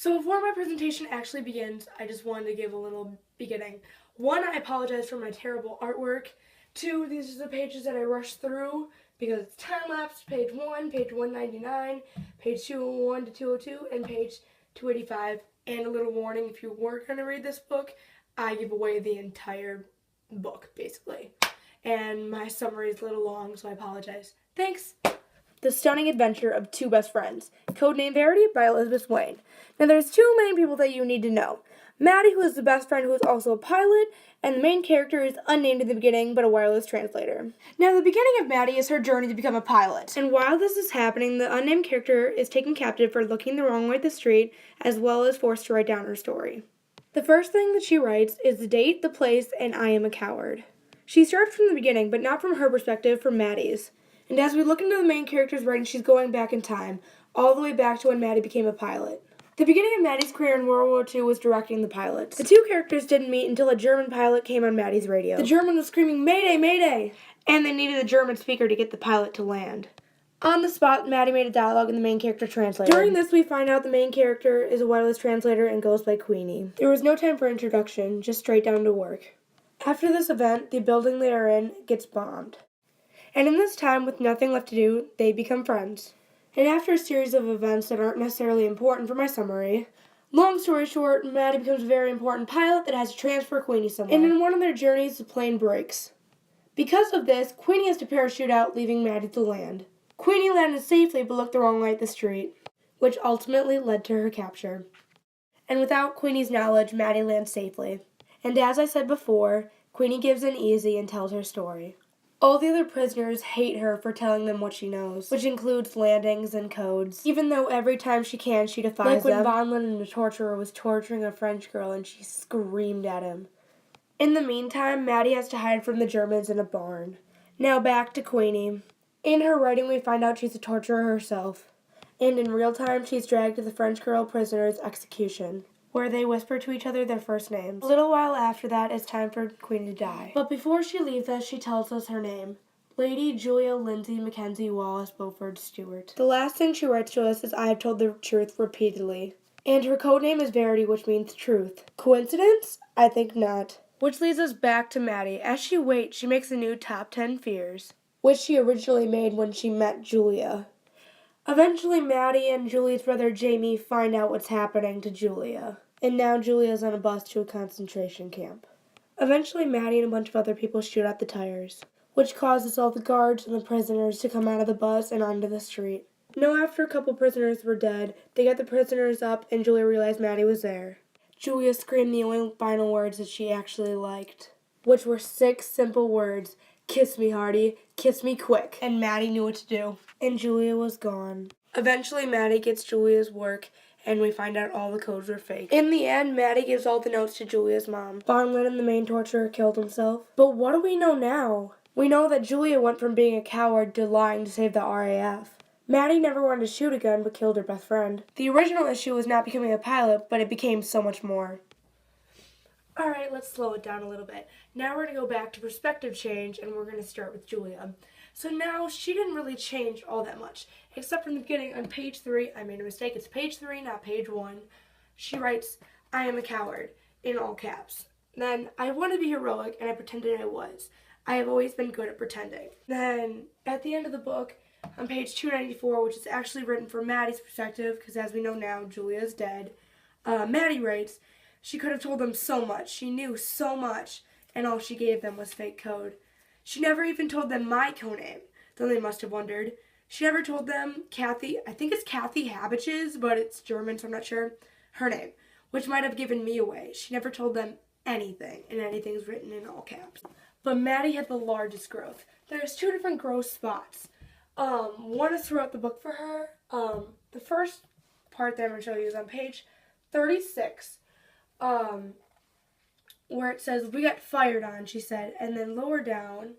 So before my presentation actually begins, I just wanted to give a little beginning. One, I apologize for my terrible artwork. Two, these are the pages that I rushed through because it's time-lapse. Page 1, page 199, page 201 to 202, and page 285. And a little warning, if you weren't going to read this book, I give away the entire book, basically. And my summary is a little long, so I apologize. Thanks! The Stunning Adventure of Two Best Friends, codenamed Verity by Elizabeth Swain. Now there's two main people that you need to know. Maddie, who is the best friend who is also a pilot, and the main character is unnamed in the beginning but a wireless translator. Now the beginning of Maddie is her journey to become a pilot. And while this is happening, the unnamed character is taken captive for looking the wrong way at the street, as well as forced to write down her story. The first thing that she writes is the date, the place, and I am a coward. She starts from the beginning, but not from her perspective, from Maddie's. And as we look into the main character's writing, she's going back in time, all the way back to when Maddie became a pilot. The beginning of Maddie's career in World War II was directing the pilots. The two characters didn't meet until a German pilot came on Maddie's radio. The German was screaming, "Mayday, Mayday!" And they needed a German speaker to get the pilot to land. On the spot, Maddie made a dialogue and the main character translated. During this, we find out the main character is a wireless translator and goes by Queenie. There was no time for introduction, just straight down to work. After this event, the building they are in gets bombed. And in this time, with nothing left to do, they become friends. And after a series of events that aren't necessarily important for my summary, long story short, Maddie becomes a very important pilot that has to transfer Queenie somewhere. And in one of their journeys, the plane breaks. Because of this, Queenie has to parachute out, leaving Maddie to land. Queenie landed safely but looked the wrong way at the street, which ultimately led to her capture. And without Queenie's knowledge, Maddie lands safely. And as I said before, Queenie gives in easy and tells her story. All the other prisoners hate her for telling them what she knows, which includes landings and codes, even though every time she can, she defies them. Like when Von Linen, the torturer, was torturing a French girl and she screamed at him. In the meantime, Maddie has to hide from the Germans in a barn. Now back to Queenie. In her writing, we find out she's a torturer herself. And in real time, she's dragged to the French girl prisoner's execution, where they whisper to each other their first names. A little while after that, it's time for Queenie to die. But before she leaves us, she tells us her name. Lady Julia Lindsay Mackenzie Wallace Beaufort Stewart. The last thing she writes to us is, "I have told the truth repeatedly." And her codename is Verity, which means truth. Coincidence? I think not. Which leads us back to Maddie. As she waits, she makes a new top 10 fears, which she originally made when she met Julia. Eventually, Maddie and Julie's brother Jamie find out what's happening to Julia. And now Julia's on a bus to a concentration camp. Eventually, Maddie and a bunch of other people shoot out the tires, which causes all the guards and the prisoners to come out of the bus and onto the street. Now, after a couple prisoners were dead, they got the prisoners up and Julia realized Maddie was there. Julia screamed the only final words that she actually liked, which were 6 simple words: "Kiss me, Hardy, kiss me quick." And Maddie knew what to do. And Julia was gone. Eventually, Maddie gets Julia's work, and we find out all the codes were fake. In the end, Maddie gives all the notes to Julia's mom. Von Linen, the main torturer, killed himself. But what do we know now? We know that Julia went from being a coward to lying to save the RAF. Maddie never wanted to shoot a gun, but killed her best friend. The original issue was not becoming a pilot, but it became so much more. Alright, let's slow it down a little bit. Now we're going to go back to perspective change, and we're going to start with Julia. So now, she didn't really change all that much, except from the beginning on page 3, I made a mistake, it's page 3, not page 1. She writes, "I am a coward," in all caps. Then, "I want to be heroic," and I pretended I was. I have always been good at pretending. Then, at the end of the book, on page 294, which is actually written from Maddie's perspective, because as we know now, Julia is dead, Maddie writes, "She could have told them so much, she knew so much, and all she gave them was fake code. She never even told them my codename," though they must have wondered. "She never told them Kathy," I think it's Kathy Habitches, but it's German, so I'm not sure, her name, which might have given me away. She never told them anything, and anything's written in all caps. But Maddie had the largest growth. There's 2 different growth spots. One is throughout the book for her. The first part that I'm going to show you is on page 36, where it says, "We got fired on," she said. And then lower down,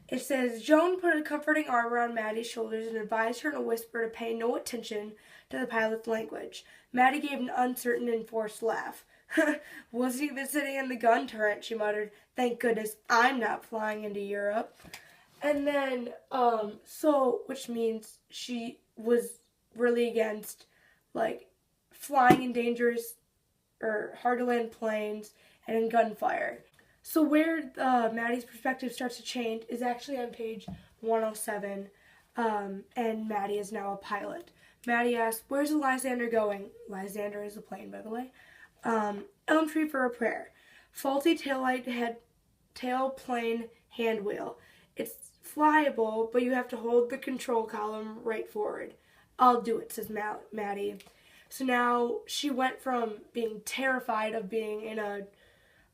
it says, "Joan put a comforting arm around Maddie's shoulders and advised her in a whisper to pay no attention to the pilot's language. Maddie gave an uncertain and forced laugh. 'Wasn't even sitting in the gun turret,' she muttered. 'Thank goodness I'm not flying into Europe.'" And then, which means she was really against like flying in dangerous or hard to land planes and in gunfire. So where Maddie's perspective starts to change is actually on page 107, and Maddie is now a pilot. Maddie asks, "Where's the Lysander going?" Lysander is a plane, by the way. Elm tree for a prayer. Faulty tail plane hand wheel. It's flyable, but you have to hold the control column right forward. "I'll do it," says Maddie. So now she went from being terrified of being in a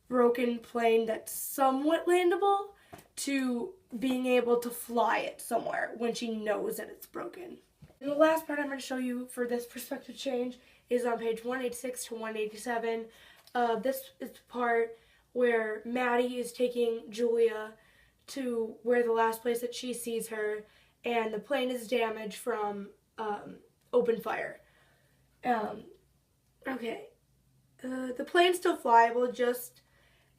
broken plane that's somewhat landable to being able to fly it somewhere when she knows that it's broken. And the last part I'm going to show you for this perspective change is on page 186 to 187. This is the part where Maddie is taking Julia to where the last place that she sees her, and the plane is damaged from open fire. Okay. The plane's still flyable,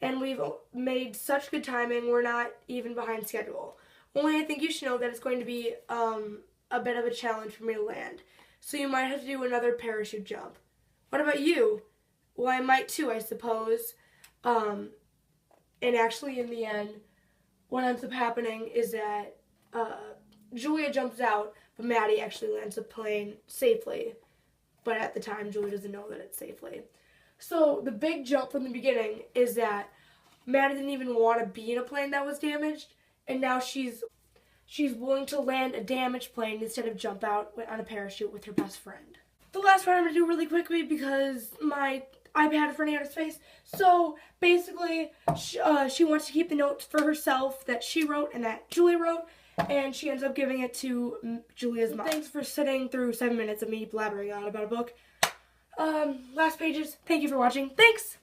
and we've made such good timing, we're not even behind schedule. Only I think you should know that it's going to be a bit of a challenge for me to land. So you might have to do another parachute jump. What about you? Well, I might too, I suppose. And actually, in the end, what ends up happening is that Julia jumps out, but Maddie actually lands the plane safely. But at the time, Julia doesn't know that it's safely. So the big jump from the beginning is that Maddie didn't even want to be in a plane that was damaged, and now she's willing to land a damaged plane instead of jump out on a parachute with her best friend. The last part I'm going to do really quickly because my iPad is running out of space. So basically, she wants to keep the notes for herself that she wrote and that Julia wrote, and she ends up giving it to Julia's mom. Thanks for sitting through 7 minutes of me blabbering on about a book. Last pages. Thank you for watching. Thanks!